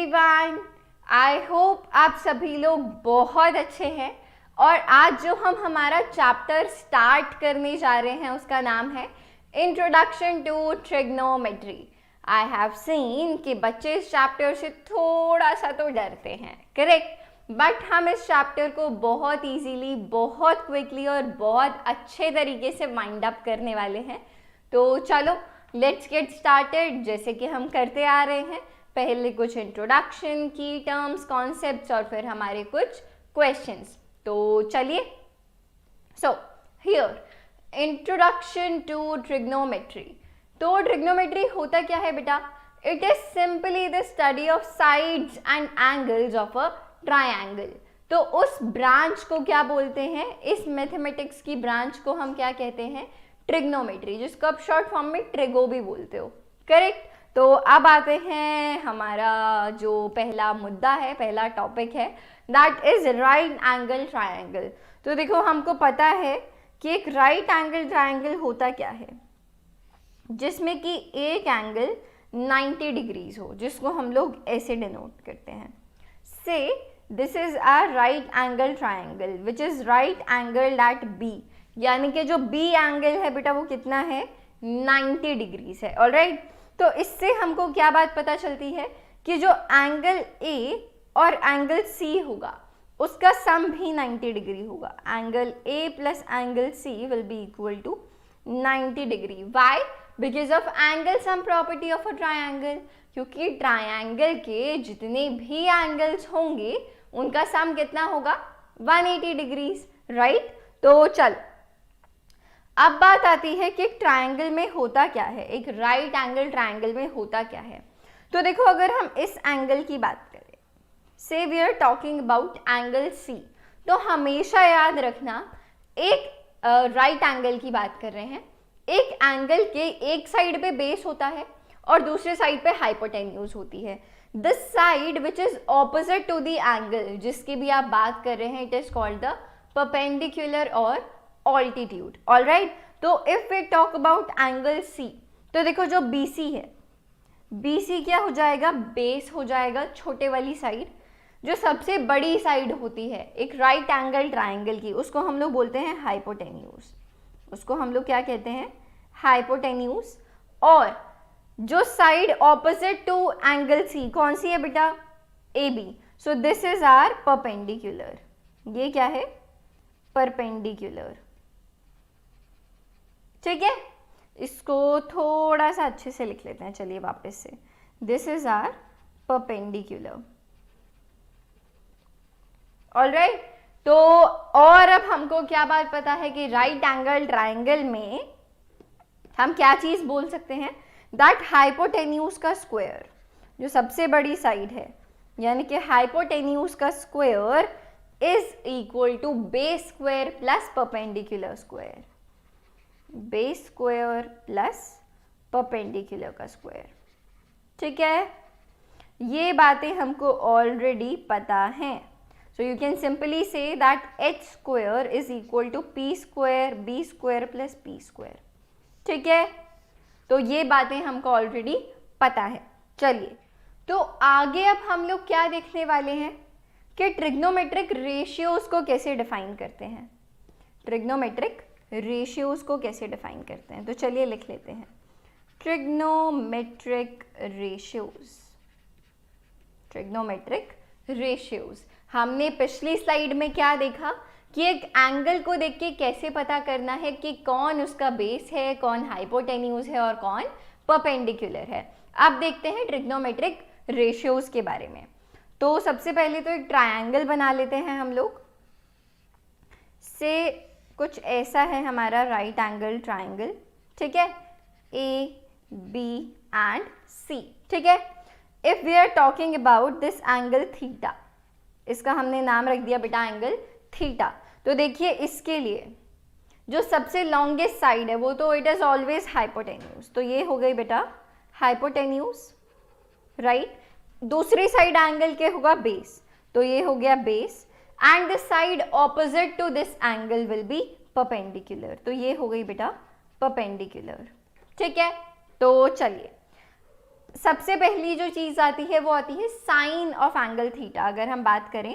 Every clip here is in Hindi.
एवरीवन, आई होप आप सभी लोग बहुत अच्छे हैं। और आज जो हम हमारा चैप्टर स्टार्ट करने जा रहे हैं उसका नाम है introduction to trigonometry. I have seen कि बच्चे इस चैप्टर से थोड़ा सा तो डरते हैं, करेक्ट, बट हम इस चैप्टर को बहुत इजीली, बहुत क्विकली और बहुत अच्छे तरीके से वाइंड अप करने वाले हैं। तो चलो लेट्स गेट स्टार्टेड। जैसे कि हम करते आ रहे हैं, पहले कुछ इंट्रोडक्शन, की टर्म्स, कॉन्सेप्ट्स और फिर हमारे कुछ क्वेश्चंस। तो चलिए, so here introduction to trigonometry. तो ट्रिग्नोमेट्री होता क्या है बेटा? It is simply the study of sides and angles of a triangle. तो उस ब्रांच को क्या बोलते हैं? इस मैथमेटिक्स की ब्रांच को हम क्या कहते हैं? ट्रिग्नोमेट्री, जिसको आप शॉर्ट फॉर्म में ट्रिगो भी बोलते हो, करेक्ट। तो अब आते हैं, हमारा जो पहला मुद्दा है, पहला टॉपिक है, that is right angle triangle. तो देखो, हमको पता है कि एक राइट एंगल ट्रायंगल होता क्या है, जिसमें कि एक एंगल 90 डिग्रीज हो, जिसको हम लोग ऐसे डिनोट करते हैं। Say this is a right angle triangle which is right angle at B, यानी कि जो बी एंगल है बेटा वो कितना है? 90 डिग्रीज है। ऑलराइट, तो इससे हमको क्या बात पता चलती है कि जो एंगल ए और एंगल सी होगा उसका सम भी 90 डिग्री होगा। Angle A plus angle C will be equal to 90 degree. Why? Because of angle sum property of a triangle, क्योंकि ट्रायंगल के जितने भी एंगल्स होंगे उनका सम कितना होगा? 180 डिग्रीज, राइट। तो चल, अब बात आती है कि एक ट्रायंगल में होता क्या है, एक राइट एंगल ट्रायंगल में होता क्या है। तो देखो, अगर हम इस एंगल की बात करें, say we are talking about angle C, तो हमेशा याद रखना, एक राइट एंगल की बात कर रहे हैं, एक एंगल के एक साइड पे बेस होता है और दूसरे साइड पे हाइपोटेन्यूज होती है। This side which is opposite to the angle जिसकी भी आप बात कर रहे हैं, it is called the perpendicular और ऑल्टीट्यूड। ऑलराइट, तो if we talk about angle C, तो देखो जो BC है, BC क्या हो जाएगा? बेस हो जाएगा, छोटे वाली साइड, जो सबसे बड़ी साइड होती है एक राइट एंगल ट्रायंगल की, उसको हम लोग बोलते हैं हाइपोटेन्यूज। उसको हम लोग क्या कहते हैं? हाइपोटेन्यूज। और जो side opposite to angle C कौन सी है बेटा? AB। So this is our perpendicular. ये क्या है? परपेंडिकुलर। ठीक है, इसको थोड़ा सा अच्छे से लिख लेते हैं। चलिए वापस से, this is our perpendicular. Alright, तो और अब हमको क्या बात पता है कि राइट एंगल ट्रायंगल में हम क्या चीज बोल सकते हैं? दैट हाइपोटेन्यूज का स्क्वायर, जो सबसे बड़ी साइड है, यानी कि हाइपोटेन्यूज का square is equal to base square plus perpendicular square. Base square plus perpendicular का स्क्वायर। ठीक है, ये बातें हमको ऑलरेडी पता हैं। So you can simply say that h square is equal to p square b square plus p square. ठीक है, तो ये बातें हमको ऑलरेडी पता है। चलिए, तो आगे अब हम लोग क्या देखने वाले हैं कि ट्रिग्नोमेट्रिक रेशियोज को कैसे डिफाइन करते हैं। ट्रिग्नोमेट्रिक रेशियोज को कैसे डिफाइन करते हैं, तो चलिए लिख लेते हैं, ट्रिग्नोमेट्रिक रेशियोज। ट्रिग्नोमेट्रिक रेशियोज, हमने पिछली स्लाइड में क्या देखा कि एक एंगल को देख के कैसे पता करना है कि कौन उसका बेस है, कौन हाइपोटेन्यूज है और कौन परपेंडिकुलर है। अब देखते हैं ट्रिग्नोमेट्रिक रेशियोज के बारे में। तो सबसे पहले तो एक ट्रायंगल बना लेते हैं हम लोग। से कुछ ऐसा है हमारा राइट एंगल ट्रायंगल, ठीक है, AB एंड C। ठीक है, if we are talking about this angle theta, इसका हमने नाम रख दिया बेटा एंगल थीटा। तो देखिए, इसके लिए जो सबसे लॉन्गेस्ट साइड है वो तो इट इज ऑलवेज हाइपोटेन्यूज, तो ये हो गई बेटा हाइपोटेन्यूज, राइट। दूसरी साइड एंगल के होगा बेस, तो ये हो गया base, and the side opposite to this angle will be perpendicular, तो ये हो गई बेटा परपेंडिकुलर। ठीक है, तो चलिए सबसे पहली जो चीज़ आती है वो आती है साइन ऑफ एंगल थीटा। अगर हम बात करें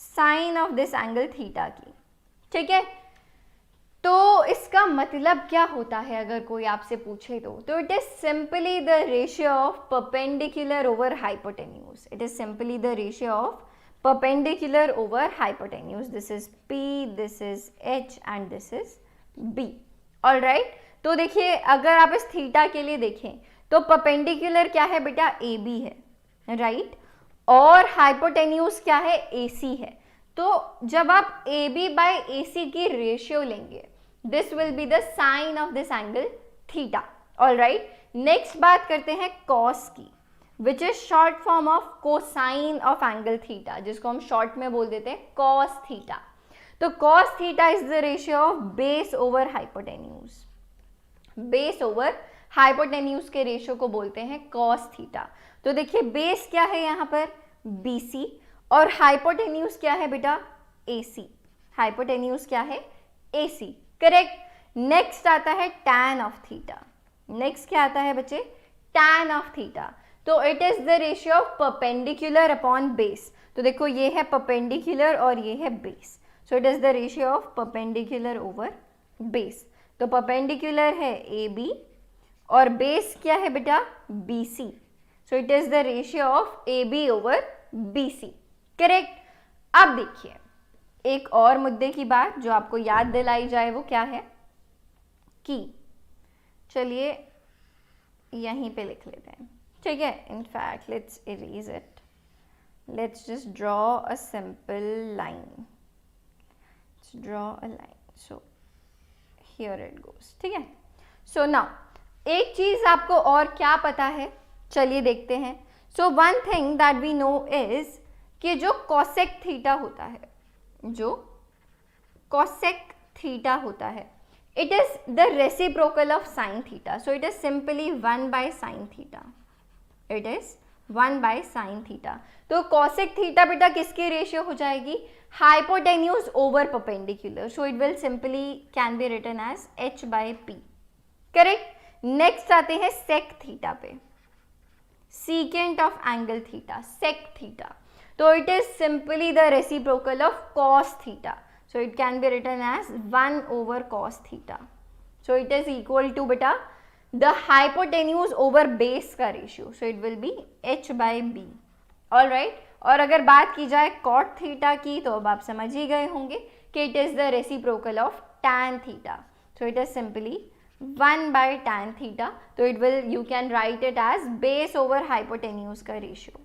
sine of this angle theta की, ठीक है, तो इसका मतलब क्या होता है अगर कोई आपसे पूछे तो it is simply the ratio of perpendicular over hypotenuse. It is simply the ratio of perpendicular over hypotenuse. This is P, this is H and this is B। Alright, तो देखिए अगर आप इस थीटा के लिए देखें तो परपेंडिकुलर क्या है बेटा, AB है, राइट, और हाइपोटेन्यूज क्या है, AC है। तो जब आप AB बाय AC की रेशियो लेंगे, this will be the sine of this angle theta. Alright, next बात करते हैं कॉस की, which is short form of cosine of angle theta, जिसको हम शॉर्ट में बोल देते हैं कॉस थीटा। तो cos theta is the ratio of base over hypotenuse. Base over hypotenuse के रेशियो को बोलते हैं कॉस थीटा। तो देखिए बेस क्या है यहाँ पर, BC, और हाइपोटेन्यूज क्या है बेटा, AC। हाइपोटेन्यूज क्या है, AC, करेक्ट। नेक्स्ट आता है tan ऑफ थीटा। नेक्स्ट क्या आता है बच्चे, tan ऑफ थीटा। तो it is the ratio of perpendicular upon base. तो देखो ये है परपेंडिकुलर और ये है base, so it is the ratio of perpendicular over base. तो परपेंडिकुलर है AB और बेस क्या है बेटा, BC, so it is the ratio of AB over BC, correct. अब देखिए एक और मुद्दे की बात जो आपको याद दिलाई जाए वो क्या है कि, चलिए यहीं पे लिख लेते हैं, ठीक है। In fact let's erase it, let's just draw a simple line, let's draw a line, so here it goes, ठीक है। सो नाउ एक चीज आपको और क्या पता है, चलिए देखते हैं। So one thing that we know is कि जो कोसेक थीटा होता है, जो कोसेक थीटा होता है, it is the reciprocal of sine theta. So it is simply 1 by sine theta. It is 1 by sine theta. तो कोसेक थीटा बेटा किसकी रेशियो हो जाएगी, hypotenuse over perpendicular. So it will simply can be written as H by P, correct. Next आते हैं सेक थीटा पे, secant of angle theta, sec theta. तो it is simply the reciprocal of cos theta. So it can be written as 1 over cos theta. So it is equal to beta the hypotenuse over base का ratio. So it will be H by B. Alright. और अगर बात की जाए cot theta की तो अब आप समझ ही गए होंगे कि it is the reciprocal of tan theta. So it is simply 1 by tan theta. तो it will, you can write it as base over hypotenuse का ratio.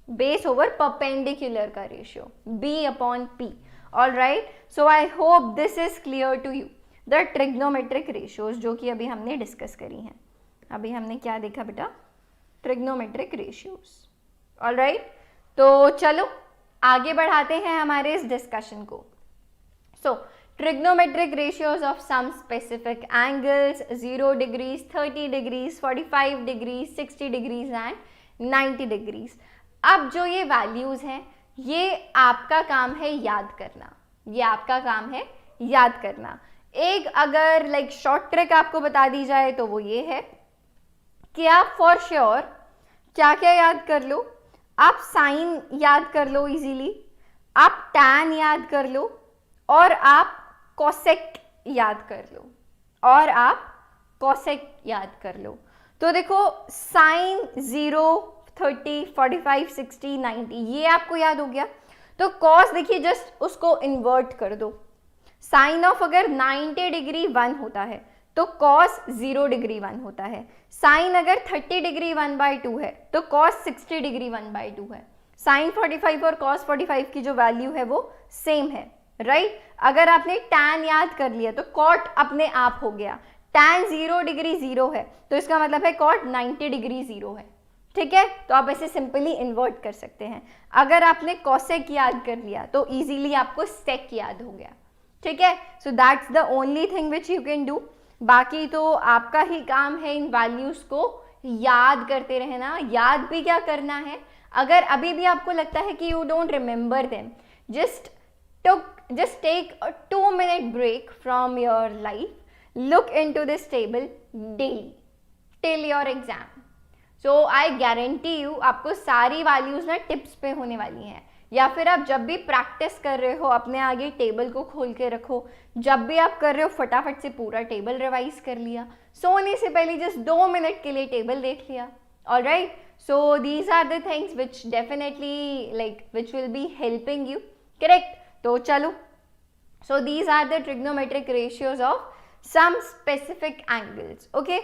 बेस ओवर परपेंडिकुलर का ratio B upon P। Alright, so I hope this is clear to you. The trigonometric ratios जो कि अभी हमने डिस्कस करी हैं। अभी हमने क्या देखा बेटा, ट्रिग्नोमेट्रिक रेशियोज। ऑलराइट, तो चलो आगे बढ़ाते हैं हमारे इस डिस्कशन को। So trigonometric ratios of some specific angles 0 degrees, 30 degrees, 45 degrees, 60 degrees and 90 degrees. अब जो ये वैल्यूज हैं ये आपका काम है याद करना, ये आपका काम है याद करना। एक अगर लाइक शॉर्ट ट्रिक आपको बता दी जाए तो वो ये है कि आप फॉर श्योर क्या क्या याद कर लो, आप साइन याद कर लो इजीली, आप टैन याद कर लो, और आप कोसेक याद कर लो, और आप कोसेक याद कर लो। तो देखो साइन 0, 30, 45, 60, 90 ये आपको याद हो गया। तो कॉस देखिए जस्ट उसको इन्वर्ट कर दो। साइन ऑफ अगर 90 डिग्री 1 होता है तो कॉस 0 डिग्री 1 होता है। साइन अगर 30 डिग्री 1/2 है तो कॉस 60 डिग्री 1/2 है। साइन 45 और कॉस 45 की जो वैल्यू है वो सेम है, राइट। अगर आपने टैन याद कर लिया तो कॉट अपने आप हो गया। टैन 0 डिग्री 0 है तो इसका मतलब है कॉट 90 डिग्री 0 है, ठीक है। तो आप ऐसे सिंपली इन्वर्ट कर सकते हैं। अगर आपने कोसेक याद कर लिया तो इजीली आपको सेक याद हो गया, ठीक है। So that's the only thing which you can do. बाकी तो आपका ही काम है इन वैल्यूज को याद करते रहना। याद भी क्या करना है, अगर अभी भी आपको लगता है कि you don't remember them, just take a 2-minute break from your life, look into this table daily till your exam. So I guarantee you आपको सारी वैल्यूज ना टिप्स पे होने वाली हैं, या फिर आप जब भी प्रैक्टिस कर रहे हो अपने आगे टेबल को खोल के रखो, जब भी आप कर रहे हो फटाफट से पूरा टेबल रिवाइज कर लिया, सोने से पहले जस्ट 2 मिनट के लिए टेबल देख लिया. Alright, so these are the things which definitely which will be helping you. Correct. तो चलो, so these are the trigonometric ratios of some specific angles. Okay,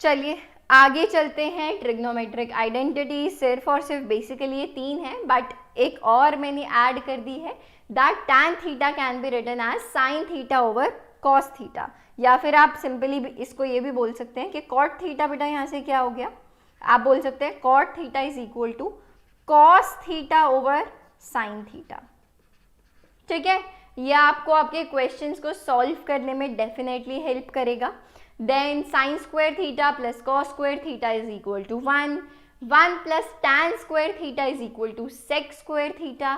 चलिए आगे चलते हैं. ट्रिग्नोमेट्रिक आइडेंटिटी सिर्फ और सिर्फ बेसिकली ये 3 है, बट एक और मैंने ऐड कर दी है, that tan theta can be written as sin theta over cos theta, या फिर आप सिंपली इसको ये भी बोल सकते हैं कि cot थीटा बेटा यहाँ से क्या हो गया, आप बोल सकते हैं cot theta is equal to cos theta over sin theta. ठीक है, यह आपको आपके क्वेश्चंस को सॉल्व करने में डेफिनेटली हेल्प करेगा. Then sin square theta plus cos square theta is equal to 1 plus tan square theta is equal to sec square theta,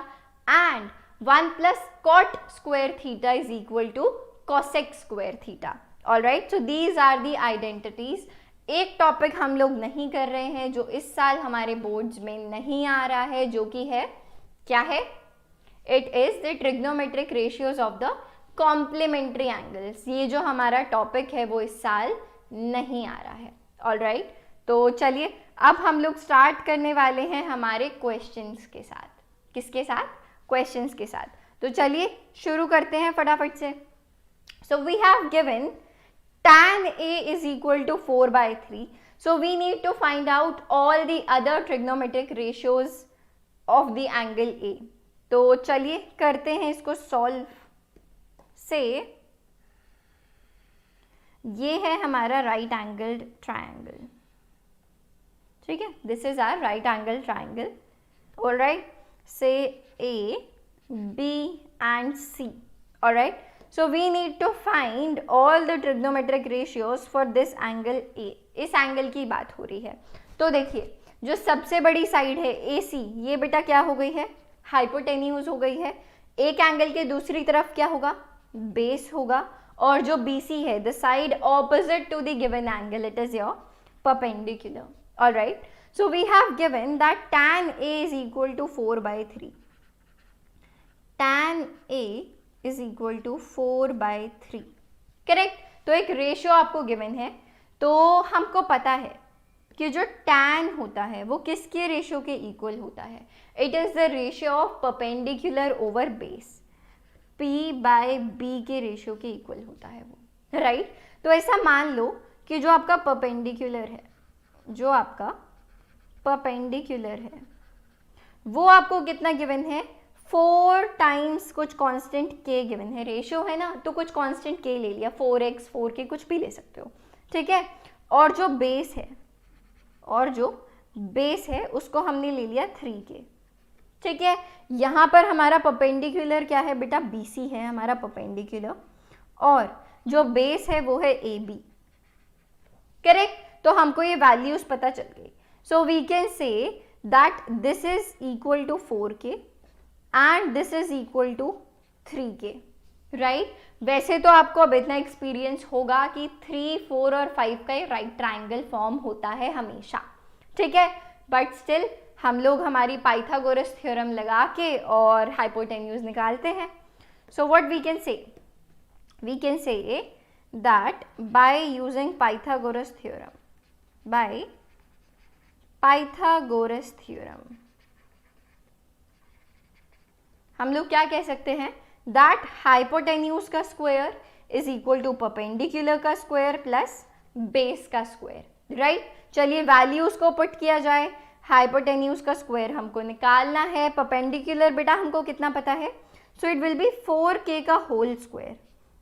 and 1 plus cot square theta is equal to cosec square theta. Alright, so these are the identities. एक टॉपिक हम लोग नहीं कर रहे हैं जो इस साल हमारे बोर्ड्स में नहीं आ रहा है, जो कि है क्या है, it is the trigonometric ratios of the complementary angles. ये जो हमारा टॉपिक है वो इस साल नहीं आ रहा है. ऑलराइट, तो चलिए अब हम लोग स्टार्ट करने वाले हैं हमारे क्वेश्चंस के साथ. किसके साथ? क्वेश्चंस के साथ. तो चलिए शुरू करते हैं फटाफट से. So we have given tan A is equal to 4/3. So we need to find out all the other trigonometric ratios of the angle A. तो चलिए करते हैं इसको सॉल्व. से ये है हमारा राइट एंगल्ड ट्रायंगल. ठीक है, this is our right angle triangle. Alright, say A, B and C. ऑलराइट, so we need to find all the trigonometric ratios for this angle A. इस एंगल की बात हो रही है. तो देखिए जो सबसे बड़ी साइड है AC, ये बेटा क्या हो गई है, हाइपोटेन्यूज हो गई है. एक एंगल के दूसरी तरफ क्या होगा, बेस होगा. और जो BC है, the side opposite to the given angle, it is your perpendicular. Alright, so we have given that tan A is equal to 4/3. tan A is equal to 4/3. Correct. तो एक रेशियो आपको गिवन है, तो हमको पता है कि जो tan होता है वो किसके रेशियो के इक्वल होता है, it is the ratio of perpendicular over base. P/B के रेशियो के इक्वल होता है वो. राइट, तो ऐसा मान लो कि जो आपका परपेंडिकुलर है, जो आपका परपेंडिकुलर है वो आपको कितना गिवन है, 4 टाइम्स कुछ कांस्टेंट k गिवन है. रेशियो है ना, तो कुछ कांस्टेंट k ले लिया, 4x 4k कुछ भी ले सकते हो. ठीक है, और जो बेस है उसको हमने ले लिया 3k. ठीक है, यहाँ पर हमारा परपेंडिकुलर क्या है बेटा, BC है हमारा परपेंडिकुलर, और जो बेस है वो है AB. करेक्ट, तो हमको ये वैल्यूज पता चल गई. So we can say that this is equal to 4k and this is equal to 3k. Right, वैसे तो आपको अब इतना एक्सपीरियंस होगा कि 3, 4 और 5 का राइट ट्राइंगल फॉर्म होता है हमेशा. ठीक है, बट स्टिल हम लोग हमारी पाइथागोरस थ्योरम लगा के और हाइपोटेन्यूज निकालते हैं. So what we can say that by using Pythagoras theorem हम लोग क्या कह सकते हैं, दैट हाइपोटेन्यूज का square is equal to perpendicular का स्क्वायर प्लस बेस का स्क्वायर. राइट, चलिए वैल्यूज को पुट किया जाए. हाइपोटेन्यूज का स्क्वायर हमको निकालना है, परपेंडिकुलर बेटा हमको कितना पता है, so it will B 4k का होल स्क्वायर.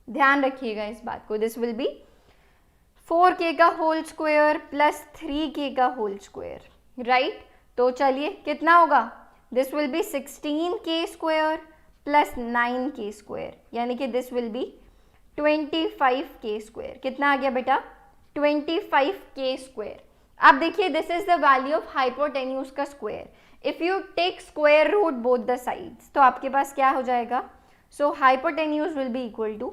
ध्यान रखिएगा इस बात को, दिस विल बी 4k का होल स्क्वायर प्लस 3k का होल स्क्वायर. राइट, तो चलिए कितना होगा, this will B 16k square plus 9k square, यानी कि this will B 25k square. कितना आ गया बेटा, 25k स्क्वायर. अब देखिए this is the value of hypotenuse का square. If you take square root both the sides, तो आपके पास क्या हो जाएगा, so hypotenuse will be equal to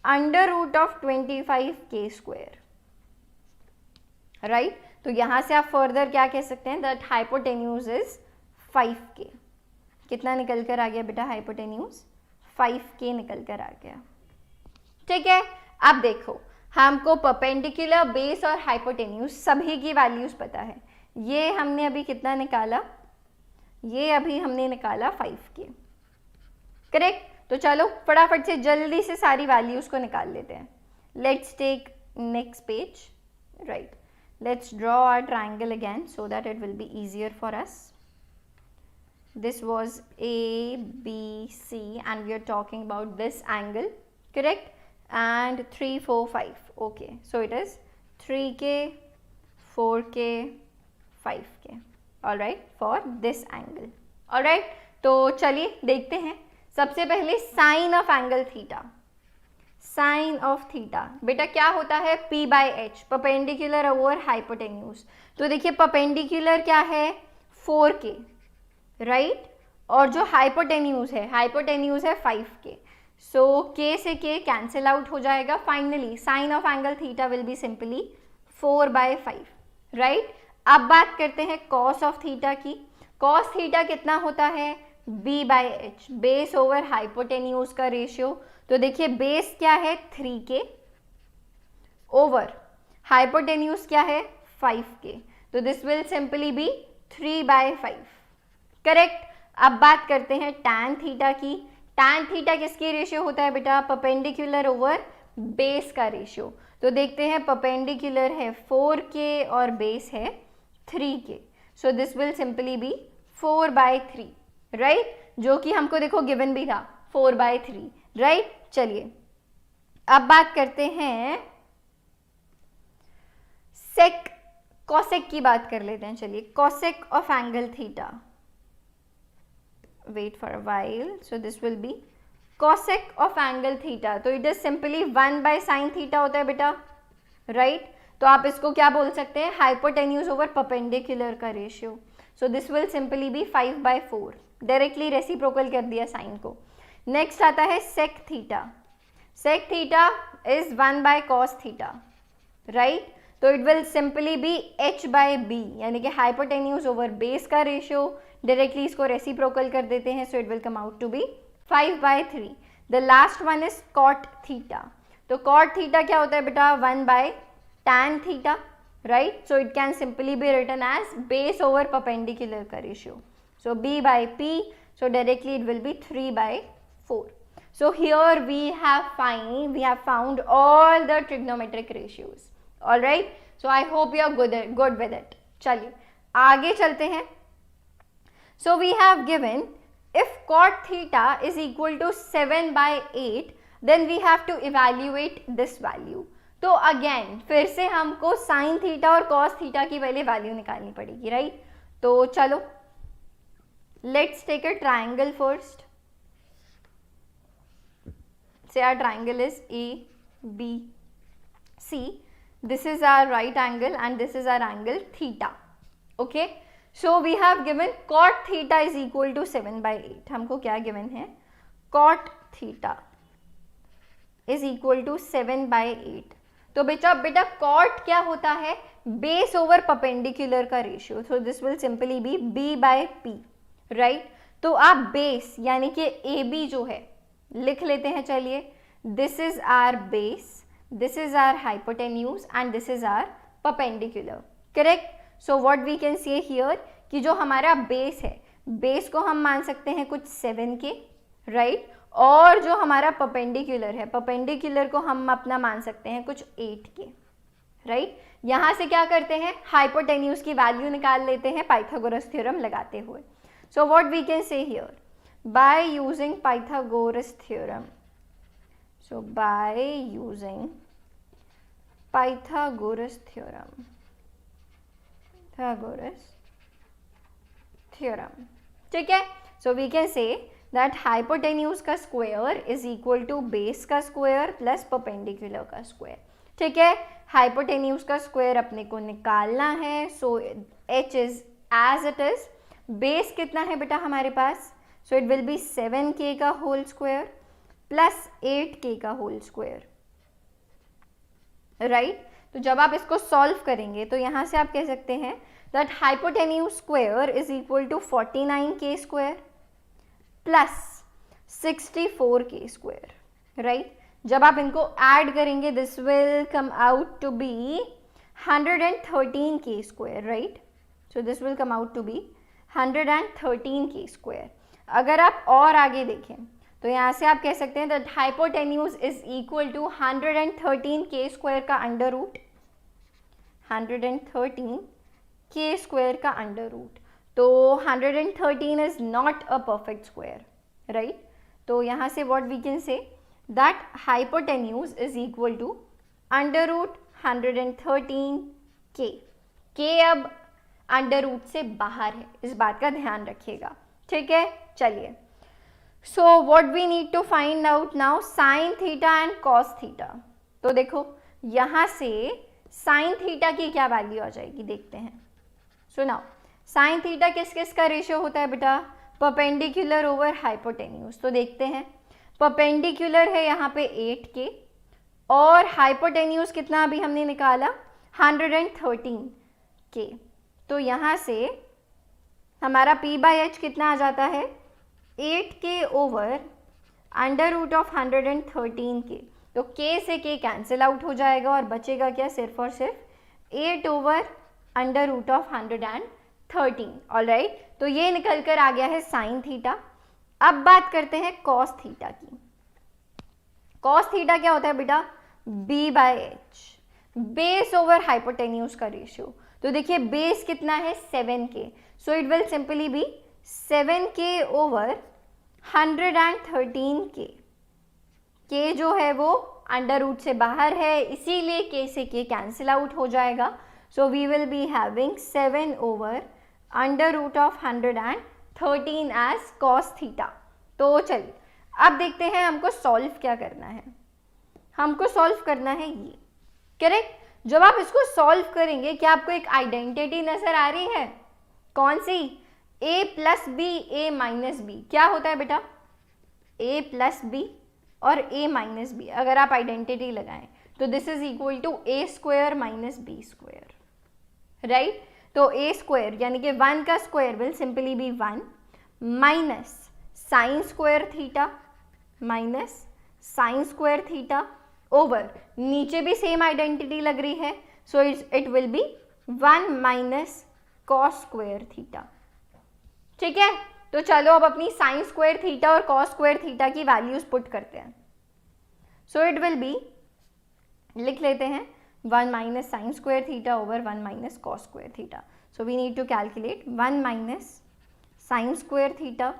under root of 25k square. Right, तो यहाँ से आप फर्दर क्या कह सकते हैं, दैट हाइपोटेन्यूज इज 5k। कितना निकल कर आ गया बेटा हाइपोटेन्यूज, 5k निकल कर आ गया। ठीक है, अब देखो हमको परपेंडिकुलर, बेस और हाइपोटेन्यूज सभी की वैल्यूज पता है। ये हमने अभी कितना निकाला, ये अभी हमने निकाला 5k, करेक्ट। तो चलो फटाफट से जल्दी से सारी वैल्यूज को निकाल लेते हैं। Let's take next page, right. Let's draw our triangle again so that it will be easier for us. This was A, B, C and we are talking about this angle, correct? And 3, 4, 5. Okay, so it is 3k, 4k, 5k. All right, for this angle. All right, तो चलिए देखते हैं। सबसे पहले sine of angle theta. Sine of theta बेटा क्या होता है, P by H, perpendicular over hypotenuse. तो देखिए परपेंडिकुलर क्या है 4k, राइट और जो हाइपोटेन्यूज है 5k। सो k से k कैंसिल आउट हो जाएगा। Finally sine of angle theta will be simply 4/5, right. अब बात करते हैं कॉस ऑफ थीटा की। कॉस थीटा कितना होता है, b/h, बेस ओवर हाइपोटेन्यूज का रेशियो। तो देखिए बेस क्या है 3k ओवर हाइपोटेन्यूज क्या है 5k, तो this will simply be 3/5, correct. अब बात करते हैं टैन थीटा की। टैन थीटा किसकी रेशियो होता है बेटा, परपेंडिकुलर ओवर बेस का रेशियो। तो देखते हैं परपेंडिकुलर है 4k और बेस है 3k, so this will simply be 4/3, right, जो कि हमको देखो गिवन भी था 4/3, राइट। चलिए अब बात करते हैं सेक, कॉसेक की बात कर लेते हैं। चलिए cosec of angle theta, wait for a while, so this will be cosec of angle theta। तो it is simply 1/sin theta होता है बेटा, राइट। तो आप इसको क्या बोल सकते हैं, हाइपोटेन्यूज ओवर परपेंडिकुलर का ratio. So this will simply be 5/4, directly reciprocal कर दिया साइन को। नेक्स्ट आता है sec theta. Sec theta is 1/cos theta, right. तो it will simply be h/b, यानी कि हाइपोटेन्यूज ओवर बेस का रेशियो। डायरेक्टली इसको रेसिप्रोकल कर देते हैं, so it will come out to be 5/3। The last one is cot theta. तो कॉट थीटा क्या होता है बेटा, 1/tan theta, right. So it can simply be written as base over perpendicular का ratio, so b/p, so directly it will be 3/4। So here we have found all the trigonometric ratios. All right. So I hope you are good with it. चलिए आगे चलते हैं. So we have given if cot theta is equal to 7/8, then we have to evaluate this value. तो अगेन फिर से हमको साइन थीटा और कॉस थीटा की पहले वैल्यू निकालनी पड़ेगी, राइट. तो चलो let's take a triangle first. Say our triangle is ABC. This is our right angle and this is our angle theta. Okay. So we have given cot theta is equal to 7/8. हमको क्या given है? Cot theta is equal to 7/8. तो बेटा cot क्या होता है? Base over perpendicular का ratio. So this will simply be B/P, right? तो आप base यानी कि AB जो है लिख लेते हैं. चलिए this is our base, this is our hypotenuse and this is our perpendicular, correct. So what we can say here कि जो हमारा बेस है, बेस को हम मान सकते हैं कुछ 7 के, राइट. और जो हमारा परपेंडिकुलर है, परपेंडिकुलर को हम अपना मान सकते हैं कुछ 8 के, राइट. यहाँ से क्या करते हैं, हाइपोटेन्यूज की वैल्यू निकाल लेते हैं पाइथागोरस थ्योरम लगाते हुए. So what we can say here by using Pythagoras theorem. So by using Pythagoras theorem, ठीक है. So we can say that hypotenuse का square is equal to base का square plus perpendicular का square. ठीक है, hypotenuse का square अपने को निकालना है. So h is as it is. base कितना है बेटा हमारे पास, so it will be 7k का whole square plus 8k का whole square, right. तो जब आप इसको सॉल्व करेंगे तो यहाँ से आप कह सकते हैं that hypotenuse square is equal to 49k square plus 64k square, right. जब आप इनको ऐड करेंगे this will come out to be 113k square, right. So this will come out to be 113k square. अगर आप और आगे देखें तो यहाँ से आप कह सकते हैं that hypotenuse is equal to 113k square का अंडर रूट, 113k स्क्वायर का अंडर रूट। तो 113 is not a perfect square, right. तो यहाँ से what we can say that hypotenuse is equal to under root 113k। k अब अंडर रूट से बाहर है, इस बात का ध्यान रखिएगा, ठीक है। चलिए, so what we need to find out now sine theta and cos theta. तो देखो यहाँ से साइन थीटा की क्या वैल्यू आ जाएगी देखते हैं। सो नाउ साइन थीटा किस किस का रेशियो होता है बेटा, परपेंडिकुलर ओवर हाइपोटेन्यूज। तो देखते हैं, परपेंडिकुलर है यहाँ पे 8k और हाइपोटेन्यूज कितना अभी हमने निकाला 113k। तो यहाँ से हमारा p/h कितना आ जाता है 8k over under root of 113k। तो k से k कैंसिल आउट हो जाएगा और बचेगा क्या, सिर्फ और सिर्फ 8 over under root of 113। Alright, तो ये निकल कर आ गया है साइन थीटा। अब बात करते हैं कॉस थीटा की। कॉस थीटा क्या होता है बेटा, b/h, बेस ओवर हाइपोटेन्यूज का रेशियो। तो देखिए बेस कितना है 7k, so it will simply be 7k over 113k। k जो है वो अंडर रूट से बाहर है, इसीलिए k से k कैंसिल आउट हो जाएगा। So we will be having 7 over under root of 113 as cos theta. तो चलिए अब देखते हैं हमको सॉल्व क्या करना है। हमको सॉल्व करना है ये, करेक्ट। जब आप इसको सॉल्व करेंगे क्या आपको एक आइडेंटिटी नजर आ रही है, कौन सी, a plus B A minus B. क्या होता है बेटा, a प्लस बी और a माइनस बी। अगर आप आइडेंटिटी लगाएं तो this is equal to a square minus B square, right. तो a स्क्वायर यानी कि 1 का square will simply be 1 minus sine square theta, minus sine square theta over, नीचे भी सेम आइडेंटिटी लग रही है, so it will be 1 minus cos square theta, ठीक है। तो चलो अब अपनी साइन स्क्वायर थीटा और कॉस स्क्वायर थीटा की वैल्यूज पुट करते हैं। सो इट विल बी, लिख लेते हैं 1 minus sine square theta over 1 minus cos square theta. So we need to calculate 1 minus sine square theta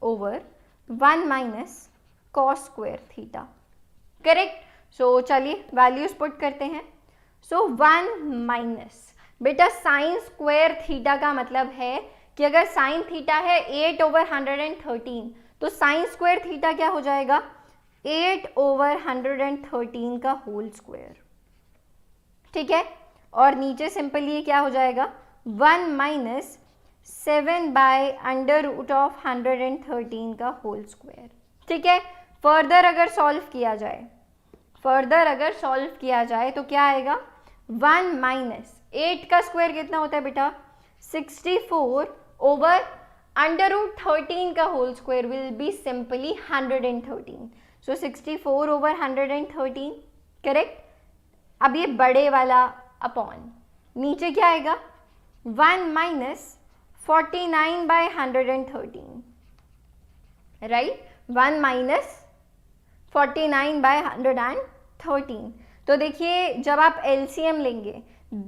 over 1 minus cos square theta, correct. So चलिए वैल्यूज पुट करते हैं। सो 1 माइनस, बेटा साइन स्क्वायर थीटा का मतलब है कि अगर साइन थीटा है 8 ओवर 113 तो साइन स्क्वायर थीटा क्या हो जाएगा 8 ओवर 113 का होल स्क्वायर, ठीक है। और नीचे सिंपल ये क्या हो जाएगा 1 minus 7 by under root of 113 का होल स्क्वायर, ठीक है। फर्दर अगर सॉल्व किया जाए, तो क्या आएगा 1 माइनस 8 का स्क्वायर कितना होता है बेटा 64 ओवर अंडर रूट 13 का whole square will be simply 113। So 64 over 113, correct. अब ये बड़े वाला अपॉन नीचे क्या आएगा 1 minus 49 by 113, right. 1 minus 49 by 113। तो देखिए जब आप एलसीएम लेंगे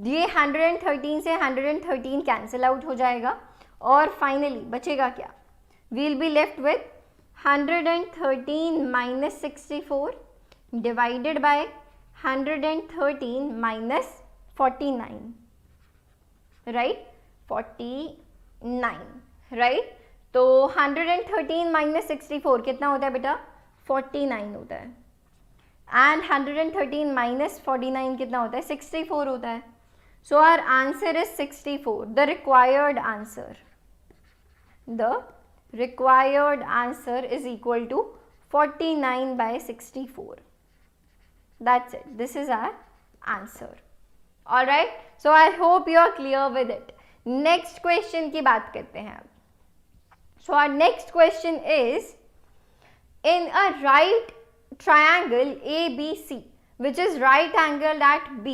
ये 113 से 113 कैंसिल आउट हो जाएगा और फाइनली बचेगा क्या, will be left with 113 minus 64 divided by 113 minus 49, right, 49, right. तो 113 माइनस 64 कितना होता है बेटा 49 होता है, एंड 113 माइनस 49 कितना होता है 64 होता है। So our answer is 64, the required answer is equal to 49 by 64. That's it, this is our answer. Alright, so I hope you are clear with it. Next question की बात करते हैं अब. So our next question is, in a right triangle ABC, which is right angled at B,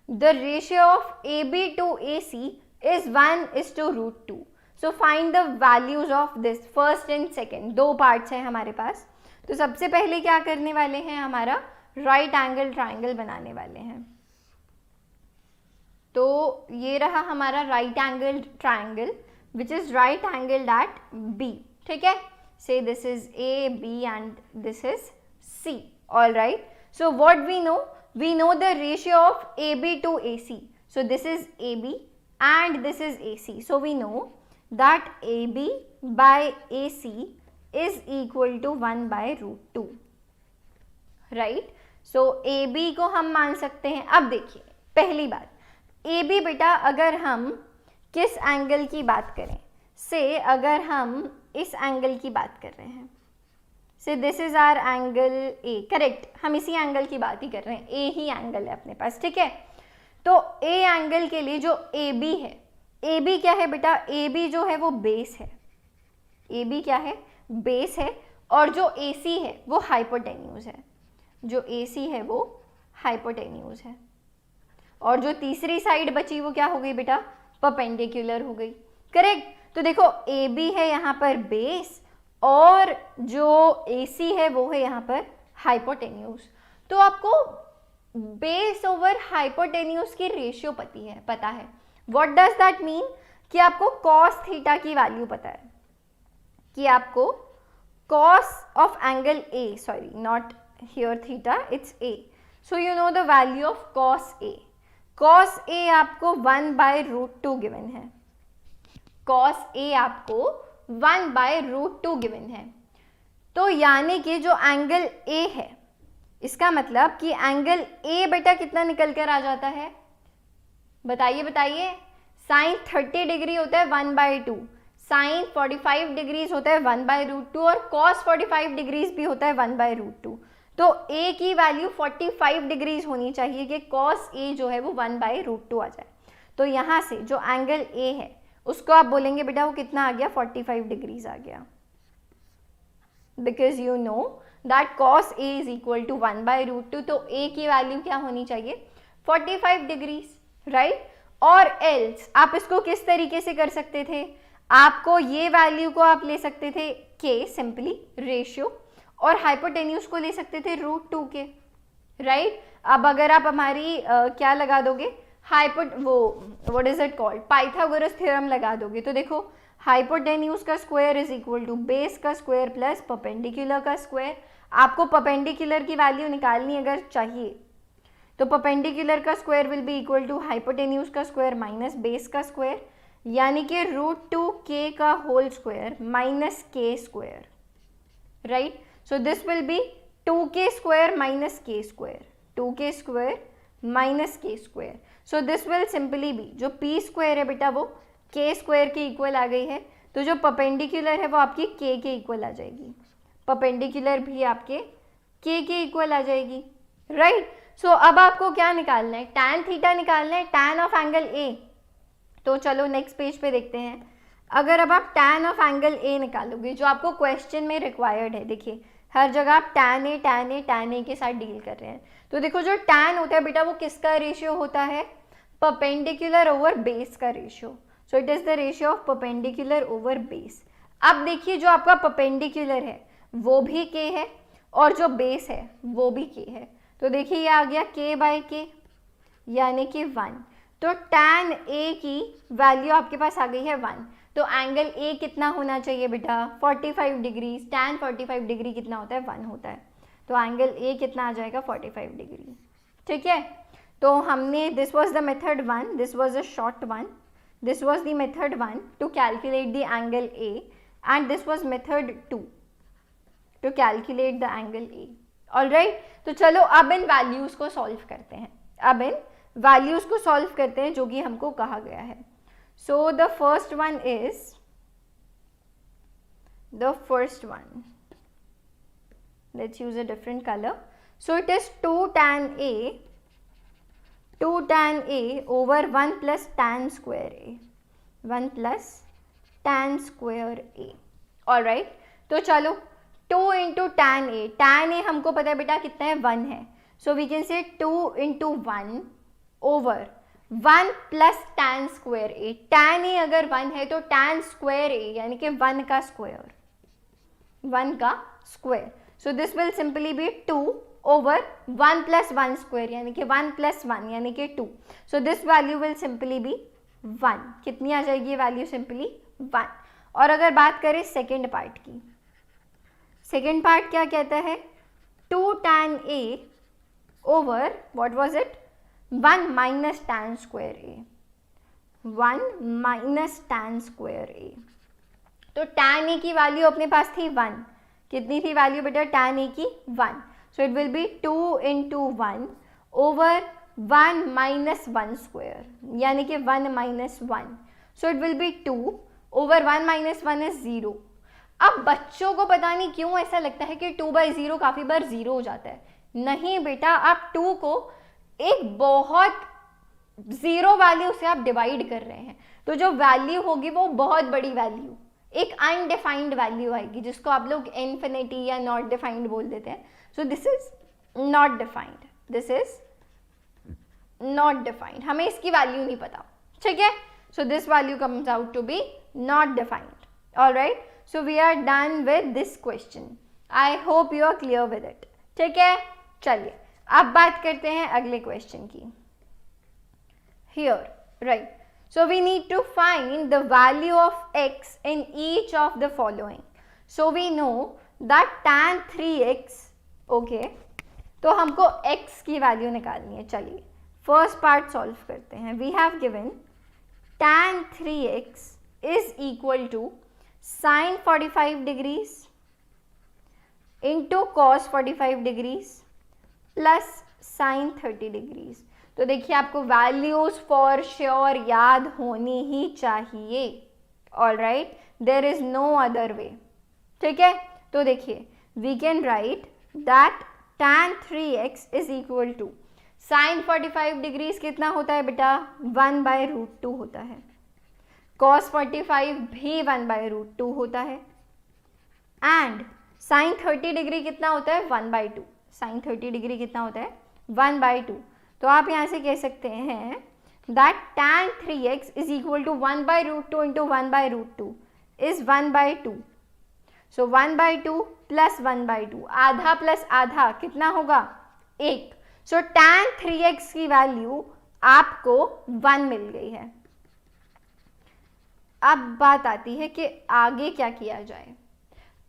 the ratio of AB to AC is 1:√2. So find the values of this first and second. दो पार्ट्स हैं हमारे पास. तो सबसे पहले क्या करने वाले हैं, हमारा राइट एंगल ट्राइंगल बनाने वाले हैं. तो ये रहा हमारा right angle triangle which is right angled at B. ठीक है, say this is A, B and this is C. All right, so what we know the ratio of AB to AC. So this is AB and this is AC. So we know that AB by AC is equal to 1/√2. right, so AB को हम मान सकते हैं. अब देखिए पहली बात, AB बेटा अगर हम किस एंगल की बात करें, से अगर हम इस एंगल की बात कर रहे हैं, say this is R angle A. Correct, हम इसी एंगल की बात ही कर रहे हैं, ए ही एंगल है अपने पास. ठीक है, तो ए एंगल के लिए जो ए बी है, ए बी क्या है बेटा, ए बी जो है वो बेस है. ए बी क्या है, बेस है. और जो ए सी है वो हाइपोटेन्यूज है. जो ए सी है वो हाइपोटेन्यूज है. और जो तीसरी साइड बची वो क्या हो गई बेटा, परपेंडिकुलर हो गई. करेक्ट, तो देखो ए बी है यहाँ पर बेस और जो ए सी है वो है यहाँ पर हाइपोटेन्यूज. तो आपको बेस ओवर हाइपोटेन्यूज की रेशियो पता है. व्हाट डज दैट मीन, कि आपको कॉस थीटा की वैल्यू पता है, कि आपको cos of angle A, sorry not here theta, it's A. So you know the value of cos A. Cos A आपको 1/√2 गिवन है. कॉस ए आपको 1/√2 गिवन है. तो यानी कि जो एंगल ए है, इसका मतलब कि एंगल ए बेटा कितना निकल कर आ जाता है, बताइए बताइए. साइन 30 डिग्री होता है 1/2, साइन 45 डिग्रीज होता है 1/√2 और कॉस 45 डिग्रीज भी होता है 1/√2. तो ए की वैल्यू 45 डिग्रीज होनी चाहिए कि कॉस ए जो है वो 1/√2 आ जाए. तो यहाँ से जो एंगल ए है उसको आप बोलेंगे बेटा वो कितना आ गया, 45 डिग्रीज आ गया. Because you know that cos A is equal to 1/√2. तो ए की वैल्यू क्या होनी चाहिए, 45 डिग्रीज. राइट, और एल्स आप इसको किस तरीके से कर सकते थे, आपको ये वैल्यू को आप ले सकते थे के, सिंपली रेशियो, और हाइपोटेन्यूज को ले सकते थे √2 के. राइट, अब अगर आप हमारी क्या लगा दोगे, what is it called, Pythagoras theorem लगा दोगे, तो देखो हाइपोटेन्यूज का square is equal to base का स्क्वायर प्लस परपेंडिकुलर का स्क्वायर. आपको परपेंडिकुलर की वैल्यू निकालनी अगर चाहिए तो परपेंडिकुलर का square will be equal to hypotenuse का स्क्वायर माइनस बेस का स्क्वायर, यानी कि √2k का whole square minus k square. Right, so this will be 2k square minus k square, 2k square minus k square. So this will simply be, जो p स्क्वायर है बेटा वो k स्क्वायर के इक्वल आ गई है. तो जो परपेंडिकुलर है वो आपकी k के इक्वल आ जाएगी, परपेंडिकुलर भी आपके k के इक्वल आ जाएगी. राइट, सो अब आपको क्या निकालना है, tan थीटा निकालना है, tan ऑफ एंगल a. तो चलो नेक्स्ट पेज पे देखते हैं. अगर अब आप tan ऑफ एंगल a निकालोगे, जो आपको क्वेश्चन में रिक्वायर्ड है, देखिए हर जगह आप tan a के साथ डील कर रहे हैं. तो देखो जो tan होता है बेटा वो किसका रेशियो होता है, परपेंडिकुलर ओवर बेस का ratio. So it is the ratio of perpendicular over base. अब देखिए जो आपका परपेंडिकुलर है वो भी k है और जो बेस है वो भी k है. तो देखिए ये आ गया k/k यानी कि 1. तो tan a की वैल्यू आपके पास आ गई है 1. तो एंगल a कितना होना चाहिए बेटा, 45 डिग्री. tan 45 डिग्री कितना होता है, 1 होता है. तो एंगल a कितना आ जाएगा, 45 डिग्री. ठीक है, तो हमने this was the method 1, this was a short one, this was the method 1 to calculate the angle a and this was method 2 to calculate the angle a. Alright, तो चलो अब इन वैल्यूज को सॉल्व करते हैं. अब इन वैल्यूज को सॉल्व करते हैं जो कि हमको कहा गया है. So the first one is, let's use a different color. So it is 2 tan a 2 tan a over 1 plus tan square a, 1 plus tan square a. Alright, तो चलो 2 इंटू tan a हमको पता है बेटा कितना है, 1 है. So we can say 2 into 1 over 1 plus tan square a. tan a अगर 1 है तो tan स्क्वायर a यानी कि 1 का स्क्वायर, 1 का square. So this will simply be 2 over 1 plus 1 square यानी कि 1 प्लस 1 यानी कि 2. So this value will simply be 1. कितनी आ जाएगी वैल्यू, सिंपली 1. और अगर बात करें सेकेंड पार्ट की, सेकेंड पार्ट क्या कहता है, 2 tan a over what was it, 1 minus tan square a, 1 minus tan square a. तो tan a की वैल्यू अपने पास थी 1. कितनी थी वैल्यू बेटा tan a की, 1. सो it will be 2 into 1 over 1 minus 1 square यानी कि 1 minus 1. So it will be 2 over 1 minus 1 is 0. अब बच्चों को पता नहीं क्यों ऐसा लगता है कि 2/0 काफ़ी बार 0 हो जाता है. नहीं बेटा, आप 2 को एक बहुत 0 वैल्यू से आप डिवाइड कर रहे हैं, तो जो वैल्यू होगी वो बहुत बड़ी वैल्यू, एक अनडिफाइंड वैल्यू आएगी जिसको आप लोग इन्फिनिटी या नॉट डिफाइंड बोल देते हैं. So this is not defined, this is not defined, हमें इसकी वैल्यू नहीं पता. ठीक है, so this value comes out to be not defined. Alright, so we are done with this question. I hope you are clear with it. ठीक है, चलिए अब बात करते हैं अगले क्वेश्चन की. Here, right, so we need to find the value of x in each of the following. So we know that tan 3x, okay, तो हमको x की वैल्यू निकालनी है. चलिए फर्स्ट पार्ट सॉल्व करते हैं. We have given tan 3x is equal to sin 45 degrees into cos 45 degrees plus sin 30 degrees. तो देखिए आपको वैल्यूज फॉर श्योर याद होनी ही चाहिए. Alright, there is no other way. ठीक है, तो देखिए we can write that tan 3x is equal to sin 45 degrees कितना होता है बेटा, 1/√2 होता है. cos 45 भी 1/√2 होता है. एंड sin 30 डिग्री कितना होता है, 1/2. sin 30 डिग्री कितना होता है, 1/2. तो आप यहाँ से कह सकते हैं that tan 3x is equal to 1/√2 into 1/√2 is 1/2. So 1/2 plus 1/2, आधा प्लस आधा कितना होगा, 1. So tan 3x की वैल्यू आपको 1 मिल गई है. अब बात आती है कि आगे क्या किया जाए.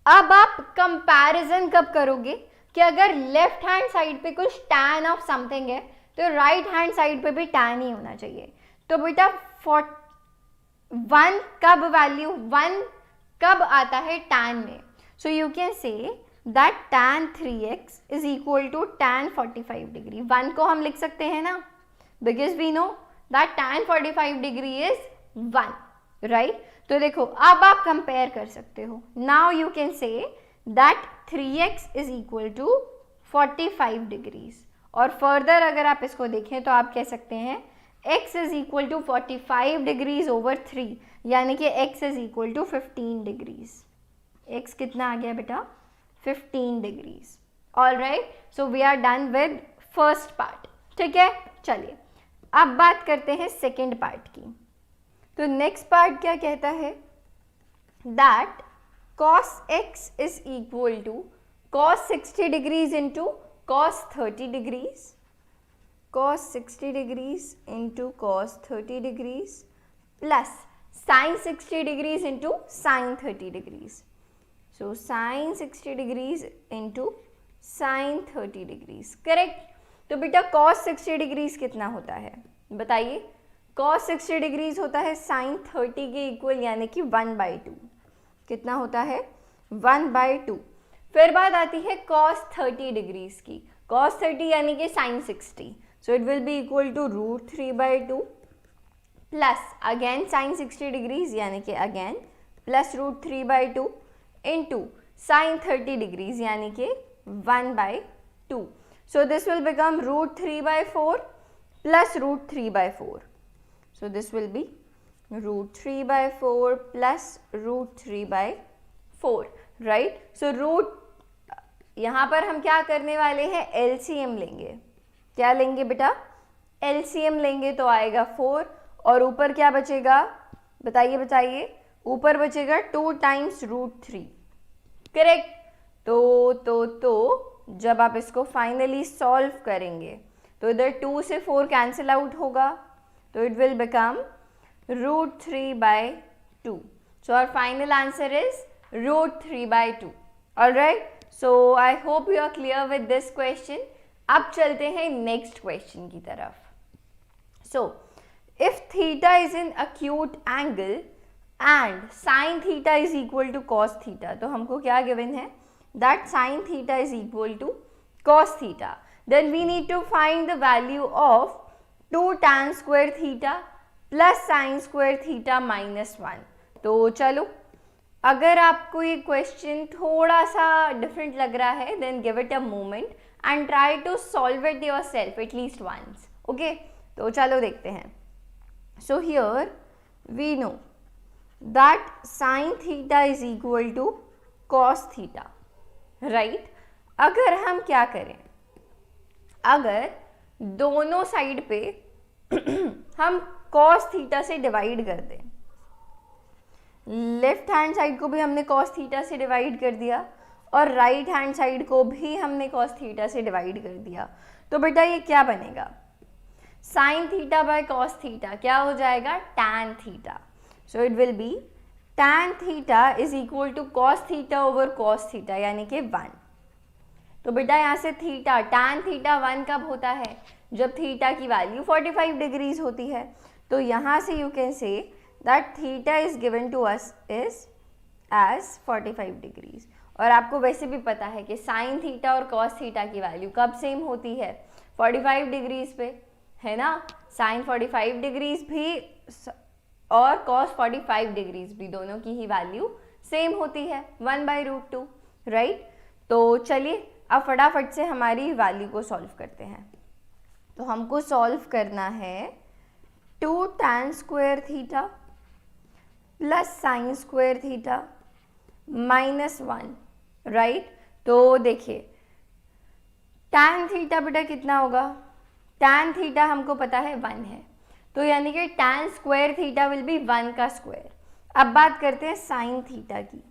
अब आप कंपैरिजन कब करोगे कि अगर लेफ्ट हैंड साइड पे कुछ tan ऑफ समथिंग है तो राइट हैंड साइड पे भी tan ही होना चाहिए. तो बेटा 1 कब वैल्यू 1 कब आता है tan में. So you can say that tan 3x is equal to tan 45 degree. 1 को हम लिख सकते हैं ना, because we know that tan 45 degree is 1. Right, तो देखो अब आप कंपेयर कर सकते हो. Now you can say that 3x is equal to 45 degrees. और फर्दर अगर आप इसको देखें तो आप कह सकते हैं x is equal to 45 degrees over 3 यानी कि x is equal to 15 degrees. x कितना आ गया बेटा, 15 degrees. Alright, so we are done with first part. ठीक है, चलिए अब बात करते हैं सेकेंड पार्ट की. तो नेक्स्ट पार्ट क्या कहता है, that cos x is equal to cos 60 degrees into cos 30 degrees, cos 60 degrees into cos 30 degrees plus sin 60 degrees into sin 30 degrees. So sin 60 degrees into sin 30 degrees. Correct. तो बेटा cos 60 degrees कितना होता है बताइए. cos 60 degrees होता है sin 30 के इक्वल यानी कि 1/2. कितना होता है, 1/2. फिर बात आती है cos 30 डिग्रीज की. cos 30 यानी कि sin 60. So it will be equal to √3/2 plus again sin 60 degrees यानी कि again plus √3/2 into sin 30 degrees यानी कि 1/2. So this will become √3/4 plus root 3 by 4. So this will be root 3 by 4 plus root 3 by 4, right? So root, यहाँ पर हम क्या करने वाले हैं, LCM लेंगे. क्या लेंगे बेटा, LCM लेंगे तो आएगा 4 और ऊपर क्या बचेगा, बताइए बताइए, ऊपर बचेगा 2 टाइम्स रूट 3, करेक्ट. तो जब आप इसको फाइनली सॉल्व करेंगे तो इधर 2 से 4 कैंसिल आउट होगा, तो it will become root 3 by 2. So our final answer is root 3 by 2. Alright, so I hope you are clear with this question. अब चलते हैं नेक्स्ट क्वेश्चन की तरफ. सो if theta is in acute angle and sin theta is equal to cos theta, तो हमको क्या given है, that sin theta is equal to cos theta, then we need to find the value of 2 tan square theta plus sin square theta minus 1. तो चलो, अगर आपको ये क्वेश्चन थोड़ा सा डिफरेंट लग रहा है, then give it a moment and try to solve it yourself at least once. Okay, तो चलो देखते हैं. So here we know that sin theta is equal to cos theta, right? अगर हम क्या करें, अगर दोनों साइड पे हम cos theta से डिवाइड कर दें, लेफ्ट हैंड साइड को भी हमने cos theta से डिवाइड कर दिया और राइट हैंड साइड को भी हमने cos theta से डिवाइड कर दिया, तो बेटा ये क्या बनेगा, sin theta by cos theta क्या हो जाएगा, tan theta. So it will be tan theta is equal to cos theta over cos theta, यानी कि 1. तो बेटा यहाँ से थीटा, tan theta 1 कब होता है, जब थीटा की वैल्यू 45 डिग्रीज होती है. तो यहाँ से you can say that theta is given to us is as 45 degrees. और आपको वैसे भी पता है कि sin theta और cos theta की वैल्यू कब सेम होती है, 45 डिग्रीज पे, है ना. साइन 45 डिग्रीज भी और कॉस 45 डिग्रीज भी, दोनों की ही वैल्यू सेम होती है, 1/√2, राइट. तो चलिए अब फटाफट से हमारी वैल्यू को सॉल्व करते हैं. तो हमको सॉल्व करना है 2 tan square theta plus sine square theta minus 1, right. तो देखिए tan थीटा बेटा कितना होगा, tan थीटा हमको पता है 1 है, तो यानी कि tan square theta will be 1 का स्क्वायर. अब बात करते हैं साइन थीटा की,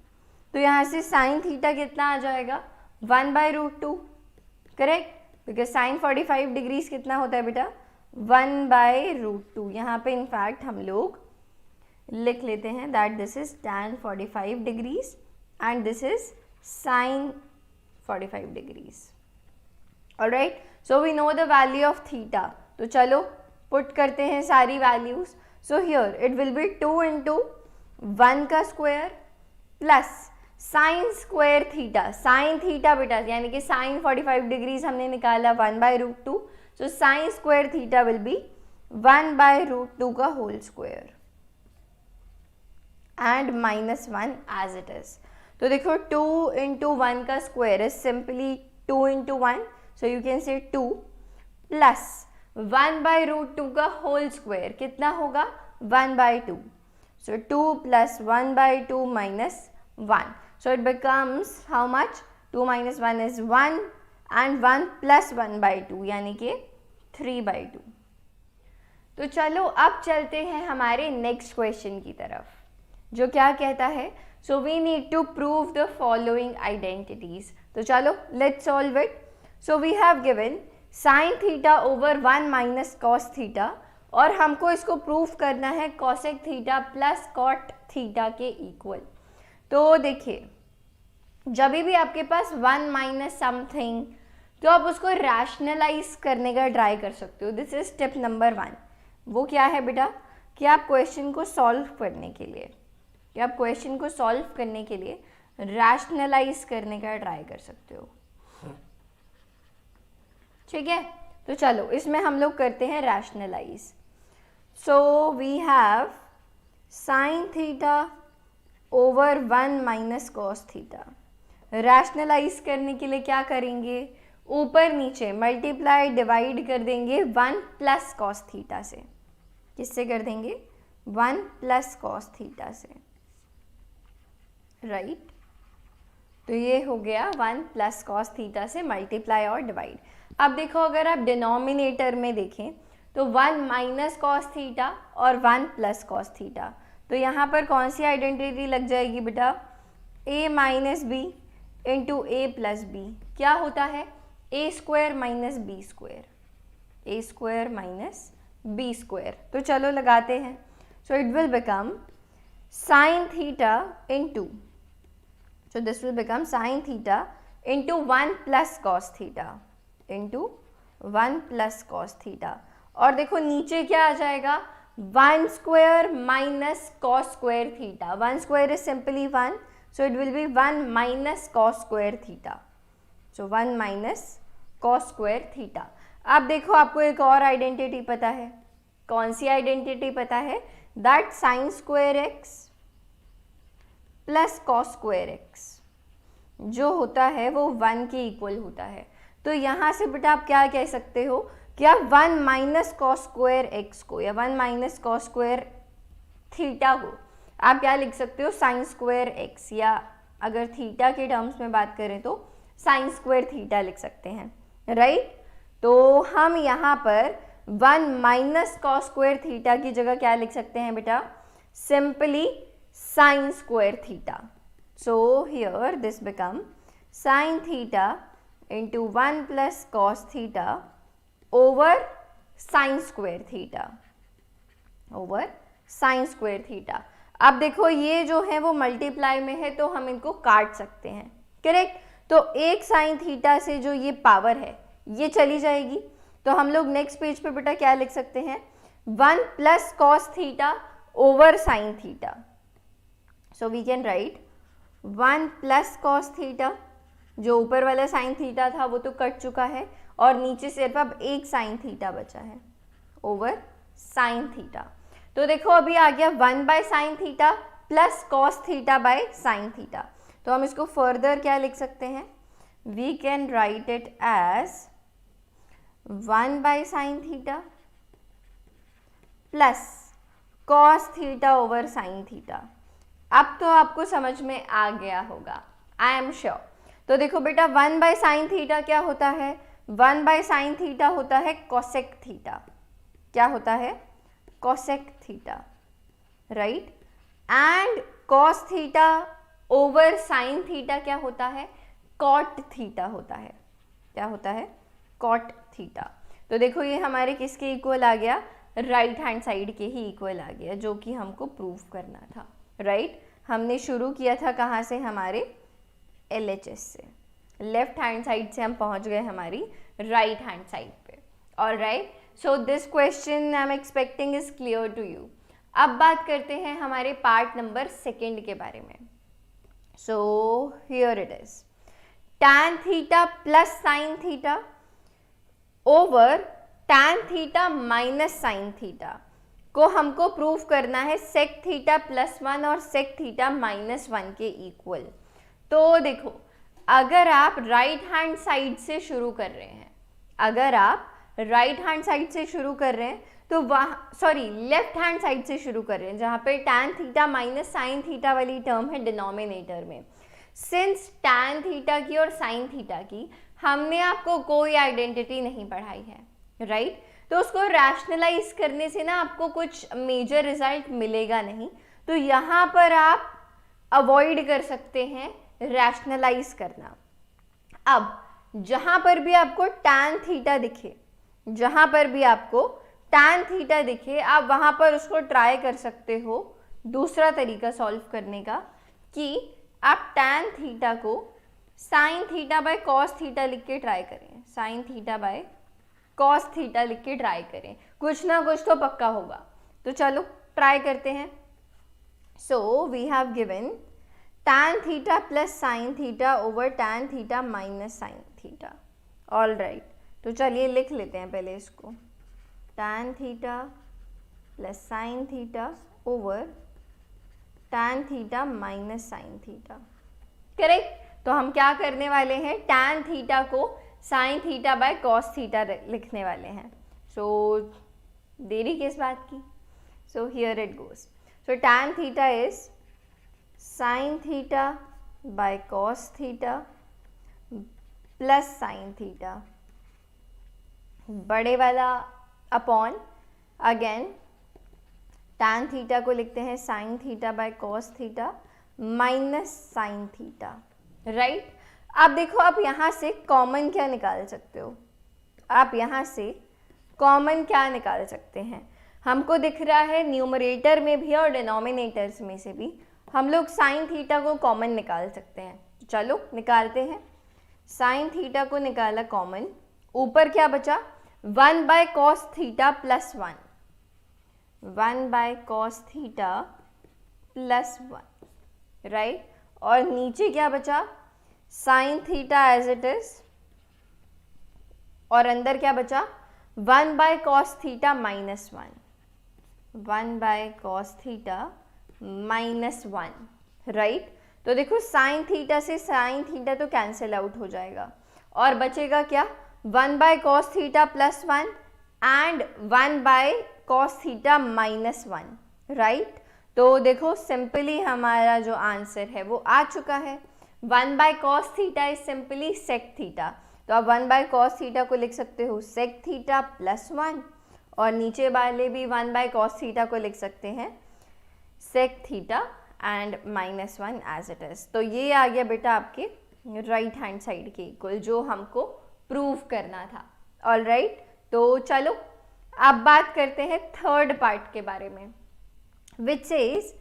तो यहाँ से साइन थीटा कितना आ जाएगा, 1/√2, करेक्ट, बिकॉज साइन 45 डिग्रीज कितना होता है बेटा, 1/√2. यहाँ पे इनफैक्ट हम लोग लिख लेते हैं that this is tan 45 degrees and this is sine 45 degrees. Alright, so we know the value of theta. तो चलो पुट करते हैं सारी values. So here it will be 2 × 1 का square plus sine square theta, sine theta बेटा यानी कि साइन 45 डिग्रीज हमने निकाला 1/√2, so sine square theta will be 1/√2 का whole square and minus 1 as it is. तो देखो 2 × 1 का square is simply 2 × 1, so you can say 2 plus 1/√2 का होल स्क्वायर कितना होगा, 1/2. So 2 plus 1/2 minus 1. So it becomes how much, 2 minus 1 is 1 and 1 plus 1/2 यानी कि 3/2. तो चलो अब चलते हैं हमारे नेक्स्ट क्वेश्चन की तरफ, जो क्या कहता है, so we need to prove the following identities. तो चलो let's solve it. So we have given sin theta over 1 minus cos theta और हमको इसको प्रूफ करना है cosec theta plus cot theta के इक्वल. तो देखिए जब भी आपके पास 1 माइनस समथिंग, तो आप उसको रैशनलाइज करने का ट्राई कर सकते हो. This is step number 1. वो क्या है बेटा, कि आप क्वेश्चन को सॉल्व करने के लिए रैशनलाइज करने का ट्राई कर सकते हो. ठीक है, तो चलो इसमें हम लोग करते हैं rationalise. So we have sine theta over 1 minus cos theta. Rationalise करने के लिए क्या करेंगे, ऊपर नीचे मल्टीप्लाई डिवाइड कर देंगे 1 प्लस कॉस थीटा से। किससे कर देंगे? 1 प्लस कॉस थीटा से, राइट। तो ये हो गया 1 प्लस कॉस थीटा से मल्टीप्लाई और डिवाइड। अब देखो अगर आप डिनोमिनेटर में देखें तो 1 माइनस कॉस थीटा और 1 प्लस कॉस थीटा, तो यहाँ पर कौन सी आइडेंटिटी लग जाएगी बेटा? a minus B into A plus B क्या होता है? A square minus B square, A square minus B square. तो चलो लगाते हैं। So it will become sine theta into, so this will become sin theta into 1 plus cos theta into 1 plus cos theta। और देखो नीचे क्या आ जाएगा? 1 square minus cos square theta। 1 square is simply 1, so it will be 1 minus cos square theta। so 1 minus cos square theta। अब देखो आपको एक और आइडेंटिटी पता है। कौन सी आइडेंटिटी पता है? That sine square x plus cos square x जो होता है वो 1 के इक्वल होता है। तो यहाँ से बेटा आप क्या कह सकते हो? क्या 1 माइनस कॉस स्क्वायर एक्स को या 1 माइनस कॉस स्क्वायर थीटा को आप क्या लिख सकते हो? साइन स्क्वायर एक्स, या अगर थीटा के टर्म्स में बात करें तो साइन स्क्वायर थीटा लिख सकते हैं, राइट। तो हम यहाँ पर 1 माइनस कॉस स्क्वायर थीटा की जगह क्या लिख सकते हैं बेटा? Simply sign square theta. So here this become sin theta into 1 plus cos theta over sin square theta, over sin square theta। अब देखो ये जो है वो मल्टीप्लाई में है तो हम इनको काट सकते हैं, करेक्ट। तो एक साइन थीटा से जो ये पावर है ये चली जाएगी। तो हम लोग नेक्स्ट पेज पे बेटा क्या लिख सकते हैं? 1 plus cos theta over sine theta. So we can write 1 plus cos theta, जो ऊपर वाला साइन थीटा था वो तो कट चुका है और नीचे सिर्फ अब एक साइन थीटा बचा है ओवर साइन थीटा। तो देखो अभी आ गया 1 by sine theta plus cos theta by sine theta. तो हम इसको फर्दर क्या लिख सकते हैं? We can write it as 1 by sine theta plus cos theta over sine theta. अब तो आपको समझ में आ गया होगा, आई एम श्योर। तो देखो बेटा 1 बाय साइन थीटा क्या होता है? 1 बाय साइन थीटा होता है कोसेक थीटा। क्या होता है? Cosec theta, right. And cos theta over sine theta क्या होता है? कॉट थीटा होता है। क्या होता है? Cot theta. तो देखो ये हमारे किसके इक्वल आ गया? राइट हैंड साइड के ही इक्वल आ गया, जो कि हमको प्रूव करना था, राइट। हमने शुरू किया था कहाँ से? हमारे LHS से। लेफ्ट हैंड साइड से हम पहुँच गए हमारी राइट हैंड साइड पे। Alright, so this question I am expecting is clear to you. अब बात करते हैं हमारे पार्ट नंबर 2 के बारे में। सो here it is tan theta plus sine theta over tan theta minus sine theta को हमको प्रूव करना है सेक थीटा प्लस 1 और सेक थीटा माइनस 1 के इक्वल। तो देखो अगर आप राइट हैंड साइड से शुरू कर रहे हैं, अगर आप राइट हैंड साइड से शुरू कर रहे हैं तो वहाँ लेफ्ट हैंड साइड से शुरू कर रहे हैं जहाँ पे tan theta minus sine theta वाली टर्म है डिनोमिनेटर में। सिंस tan थीटा की और साइन थीटा की हमने आपको कोई आइडेंटिटी नहीं पढ़ाई है, राइट। तो उसको रैशनलाइज करने से ना आपको कुछ मेजर रिजल्ट मिलेगा नहीं, तो यहाँ पर आप अवॉइड कर सकते हैं रैशनलाइज करना। अब जहाँ पर भी आपको tan थीटा दिखे, जहाँ पर भी आपको tan थीटा दिखे, आप वहाँ पर उसको ट्राई कर सकते हो दूसरा तरीका सॉल्व करने का, कि आप tan थीटा को sine theta by cos theta लिख के ट्राई करें, sign theta by cos theta लिख के ट्राई करें, कुछ ना कुछ तो पक्का होगा। तो चलो ट्राई करते हैं। So we have given tan theta plus sine theta over tan theta minus sine theta. All right, तो चलिए लिख लेते हैं पहले इसको, tan theta plus sine theta over tan theta minus sine theta, correct. तो हम क्या करने वाले हैं? tan थीटा को sine theta by cos theta लिखने वाले हैं। सो देरी किस बात की? So here it goes. So tan theta is sine theta by cos theta plus sine theta, बड़े वाला अपॉन अगेन टैन थीटा को लिखते हैं sign theta by cos theta minus sine theta, right. अब देखो आप यहाँ से कॉमन क्या निकाल सकते हो? आप यहाँ से कॉमन क्या निकाल सकते हैं? हमको दिख रहा है न्यूमरेटर में भी और डिनोमिनेटर्स में से भी हम लोग साइन थीटा को कॉमन निकाल सकते हैं। चलो निकालते हैं। साइन थीटा को निकाला कॉमन, ऊपर क्या बचा? 1 by cos theta plus 1, 1 by cos theta plus 1, right. और नीचे क्या बचा? Sine theta as it is, और अंदर क्या बचा? 1 by cos theta minus 1, 1 by cos theta minus 1, right. तो देखो साइन थीटा से साइन थीटा तो कैंसिल आउट हो जाएगा और बचेगा क्या? 1 by cos theta plus 1 and 1 by cos theta minus 1, right. तो देखो सिंपली हमारा जो आंसर है वो आ चुका है। 1 by cos theta is simply sec theta, तो आप 1 बाय कॉस थीटा को लिख सकते हो सेक थीटा प्लस 1, और नीचे वाले भी 1 बाय कॉस थीटा को लिख सकते हैं sec theta and minus 1 as it is. तो ये आ गया बेटा आपके राइट हैंड साइड के इक्वल, जो हमको प्रूव करना था। ऑल राइट, तो चलो अब बात करते हैं थर्ड पार्ट के बारे में, which is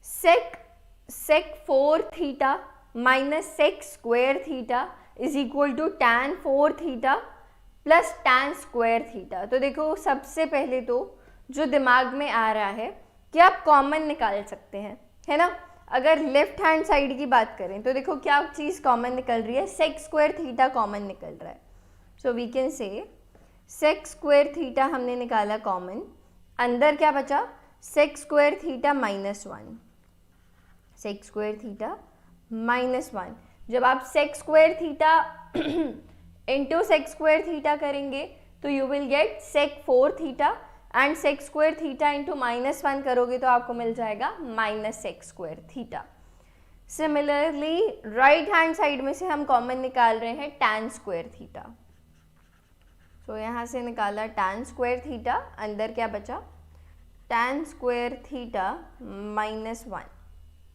sec 4 theta minus sec square theta is equal to tan 4 theta plus tan square theta. तो देखो सबसे पहले तो जो दिमाग में आ रहा है कि आप कॉमन निकाल सकते हैं, है ना। अगर लेफ्ट हैंड साइड की बात करें तो देखो क्या चीज़ कॉमन निकल रही है? sec स्क्वायर थीटा कॉमन निकल रहा है। So we can say sec square theta हमने निकाला कॉमन, अंदर क्या बचा? sec square theta minus 1, sec square theta minus 1। जब आप sec square theta into sec square theta करेंगे तो you will get sec 4 theta, and sec square theta into minus 1 करोगे तो आपको मिल जाएगा minus sec square theta. Similarly right hand side में से हम कॉमन निकाल रहे हैं tan स्क्वायर थीटा। सो यहाँ से निकाला tan स्क्वायर थीटा, अंदर क्या बचा? tan square theta minus 1,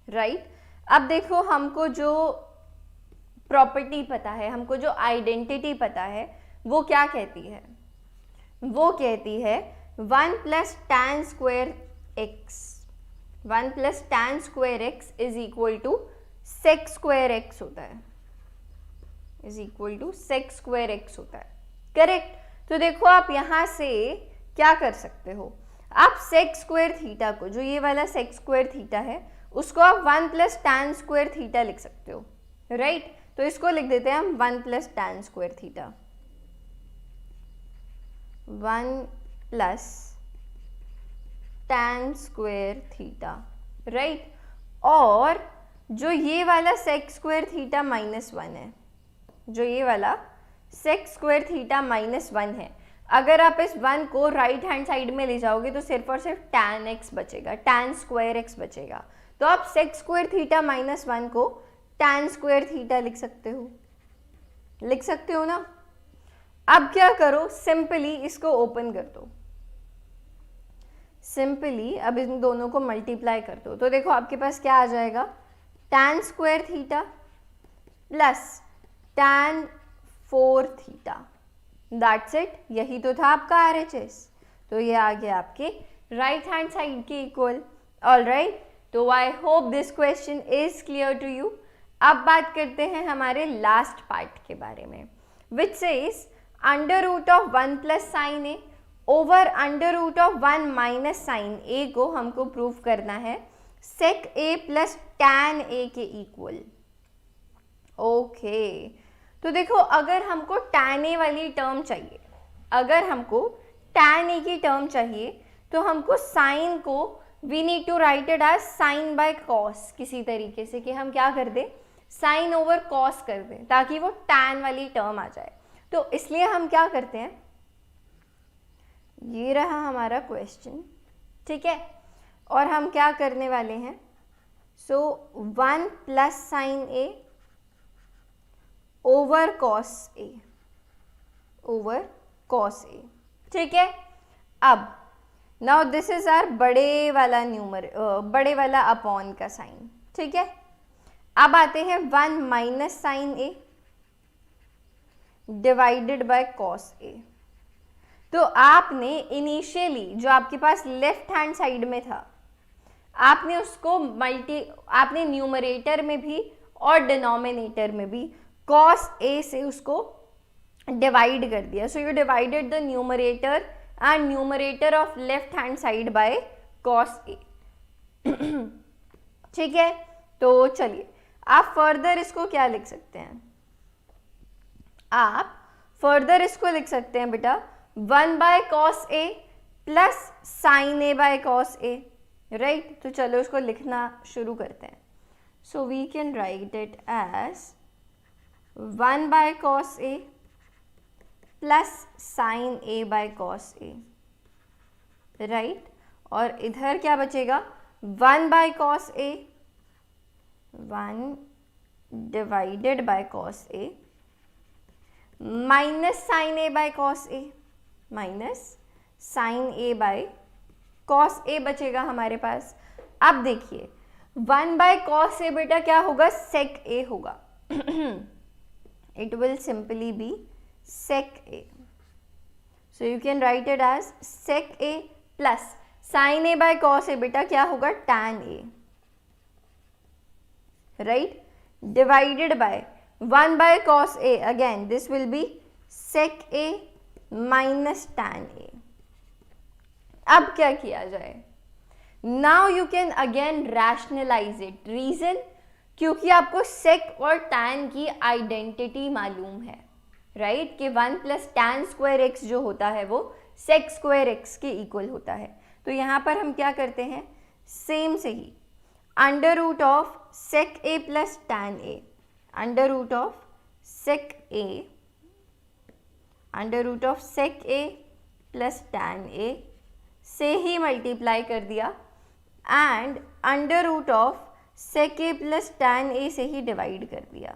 right. अब देखो हमको जो प्रॉपर्टी पता है, हमको जो आइडेंटिटी पता है, वो क्या कहती है? वो कहती है 1 plus tan square x, 1 plus tan square x is equal to sec square x होता है, is equal to sec square x होता है, करेक्ट। तो देखो आप यहाँ से क्या कर सकते हो? आप sec स्क्वायर थीटा को, जो ये वाला sec स्क्वायर थीटा है, उसको आप 1 प्लस tan स्क्वायर थीटा लिख सकते हो, राइट। तो इसको लिख देते हैं हम 1 plus tan square theta, 1 plus tan square theta, right. और जो ये वाला sec स्क्वायर थीटा माइनस 1 है, जो ये वाला sec स्क्वायर थीटा माइनस 1 है, अगर आप इस 1 को राइट हैंड साइड में ले जाओगे तो सिर्फ और सिर्फ tan x बचेगा, tan स्क्वायर x बचेगा। तो आप sec स्क्वायर थीटा माइनस 1 को tan स्क्वायर थीटा लिख सकते हो, लिख सकते हो ना। अब क्या करो? सिंपली इसको ओपन कर दो, सिंपली अब इन दोनों को मल्टीप्लाई कर दो, तो देखो आपके पास क्या आ जाएगा? tan square theta plus tan 4 theta, that's it. यही तो था आपका RHS। तो ये आ गया आपके राइट हैंड साइड के इक्वल। ऑल राइट, तो I hope this question is clear to you. अब बात करते हैं हमारे लास्ट पार्ट के बारे में, which says under root of 1 plus sine A over under root of 1 minus sine A को हमको प्रूव करना है sec a plus tan a के इक्वल। ओके, तो देखो अगर हमको tan a वाली टर्म चाहिए, अगर हमको tan a की टर्म चाहिए, तो हमको साइन को we need to write it as sine by cos, किसी तरीके से कि हम क्या कर दें, साइन ओवर कॉस कर दें, ताकि वो tan वाली टर्म आ जाए। तो इसलिए हम क्या करते हैं, ये रहा हमारा क्वेश्चन, ठीक है, और हम क्या करने वाले हैं, so 1 plus sine A over cos A, over cos A, ठीक है। अब नाउ दिस इज आर बड़े वाला बड़े वाला अपॉन का साइन, ठीक है। अब आते हैं 1 minus sine A divided by cos A. तो आपने इनिशियली जो आपके पास लेफ्ट हैंड साइड में था, आपने उसको आपने न्यूमरेटर में भी और डिनोमिनेटर में भी कॉस ए से उसको डिवाइड कर दिया। So you divided the numerator and numerator of left hand side by cos A, ठीक है। तो चलिए आप फर्दर इसको क्या लिख सकते हैं, आप फर्दर इसको लिख सकते हैं बेटा 1 by cos A plus sine A by cos A, right. तो चलो इसको लिखना शुरू करते हैं। So we can write it as 1 by cos A plus sine A by cos A, right. और इधर क्या बचेगा, 1 by cos A, 1 divided by cos A minus sine A by cos A, minus sine A by cos A बचेगा हमारे पास। अब देखिए 1 बाय कॉस ए बेटा क्या होगा, सेक ए होगा। It will simply be sec a. So you can write it as sec a plus sin a by cos a, बेटा क्या होगा, tan a, right, divided by 1 by cos a, again this will be sec a minus tan a. अब क्या किया जाए, now you can again rationalize it. reason, क्योंकि आपको sec और tan की आइडेंटिटी मालूम है, राइट, कि 1 प्लस टैन स्क्वायर एक्स जो होता है वो सेक स्क्वायर एक्स के इक्वल होता है। तो यहाँ पर हम क्या करते हैं, सेम से ही under root of sec A plus tan A, under root of sec A, under root of sec A plus tan A से ही मल्टीप्लाई कर दिया and under root of sec A plus tan A से ही डिवाइड कर दिया,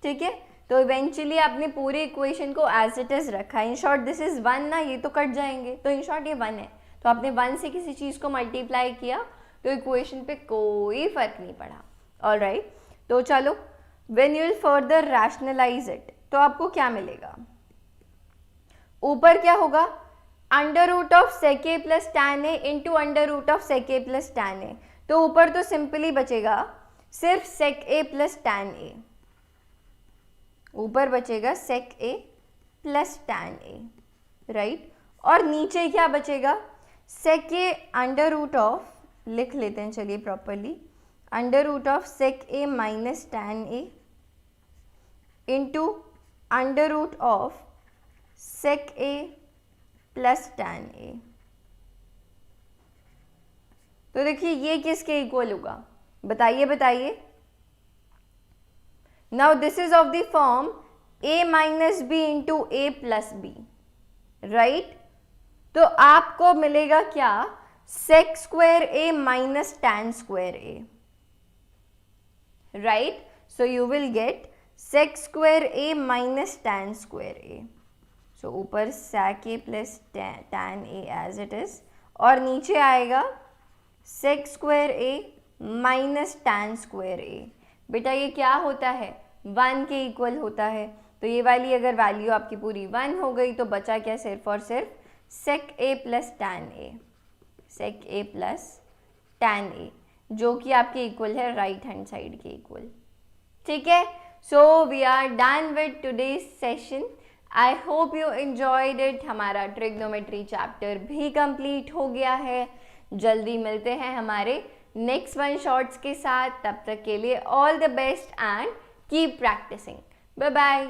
ठीक है। तो इवेंचुअली आपने पूरे इक्वेशन को एज इट इज रखा। इन शॉर्ट दिस इज 1 ना, ये तो कट जाएंगे, तो इन शॉर्ट ये 1 है, तो आपने 1 से किसी चीज़ को मल्टीप्लाई किया तो इक्वेशन पे कोई फर्क नहीं पड़ा, ऑलराइट। तो चलो when you will further rationalise it, तो आपको क्या मिलेगा, ऊपर क्या होगा, under root of sec A plus tan A into under root of sec A plus tan A. तो ऊपर तो सिंपली बचेगा सिर्फ सेक ए प्लस टैन ए, ऊपर बचेगा sec a plus tan a, right. और नीचे क्या बचेगा, sec a under root of, लिख लेते हैं चलिए properly, under root of sec a minus tan a into under root of sec a plus tan a। तो देखिए ये किसके इक्वल होगा, बताइए बताइए। Now this is of the form a minus b into a plus b, right? तो आपको मिलेगा क्या, sec square a minus tan square a, right? So you will get sec square a minus tan square a. So ऊपर sec a plus tan a as it is, और नीचे आएगा sec square a minus tan square a। बेटा ये क्या होता है, 1 के इक्वल होता है। तो ये वाली अगर वैल्यू आपकी पूरी 1 हो गई तो बचा क्या, सिर्फ और सिर्फ sec a plus tan a, sec a plus tan a, जो कि आपके इक्वल है राइट हैंड साइड के इक्वल, ठीक है। So we are done with today's session. I hope you enjoyed it. हमारा ट्रिग्नोमेट्री चैप्टर भी कंप्लीट हो गया है। जल्दी मिलते हैं हमारे नेक्स्ट 1 शॉर्ट्स के साथ। तब तक के लिए all the best and keep practicing. Bye bye.